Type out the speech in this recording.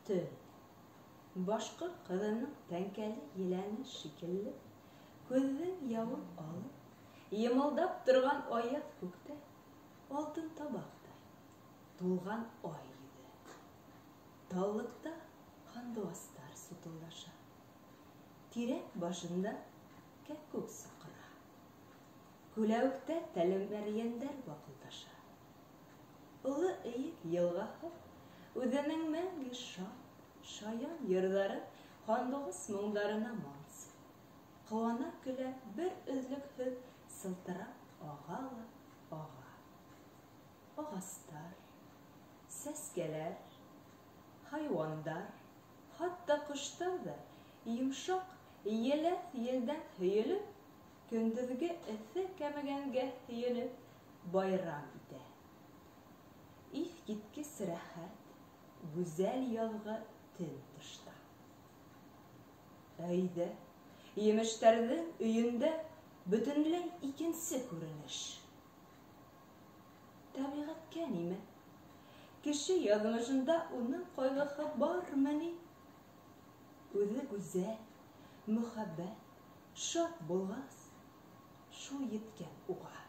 Tön. Башҡы ҡыҙының тәңкәле еләне шикелле, күҙҙең яуын алып, йымылдап торған аяҙ күктә, алтын табаҡтай, тулған ай йөҙө. Таллыҡта һандуғастар сутылдаша. Тирәк башында кәккүк саҡыра. Күләүектә тәлемәрйәндәр баҡылдаша. Оло эйек йылғаһы үҙенең мәңге шат, шаян йырҙары һандуғас моңдарына мансып, ҡыуана көлә бер өҙлөкһөҙ сылтырап аға ла аға. Ағастар, сәскәләр, хайуандар, хатта ҡоштар ҙа йомшаҡ еләҫ елдән һөйөлөп, көндөҙгө эҫе кәмегәнгә һөйөнөп, байрам итә. Иҫ киткес рәхәт, гүзәл яҙғы төн тышта. Әйҙә, емештәрҙең өйөндә бөтөнләй икенсе күренеш. Тәбиғәткә нимә? Кеше яҙмышында уның ҡайғыһы бармы ни? Үҙе гүзәл, мөхәббәт, шат булғас, шул еткән уға.